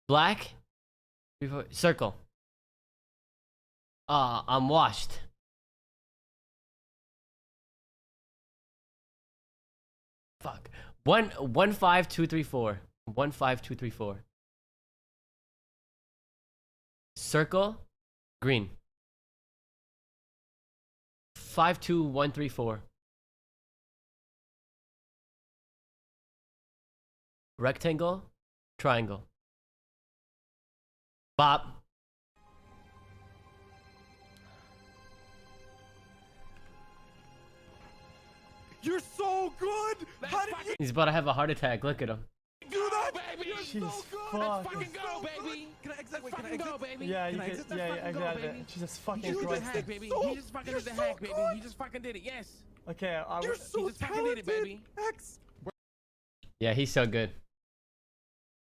Black. Circle. I'm washed. Fuck. 15234. 15234. Circle. Green. 52134. Rectangle. Triangle. Bop. You're so good! How did you He's about to have a heart attack. Look at him. do that? Baby, You're She's so good! fucking fucking go, baby. Can I exit? Wait, Let's can I fucking go, exit? baby. Yeah, Can you I can. exit? Yeah, Let's fucking exactly. go, baby. Jesus He fucking just did the Christ. hack, baby. so- He just fucking you're did the so hack, baby. good. He just fucking did it. Yes. Okay, You're so just fucking did talented, it, baby. X. Yeah, he's so good.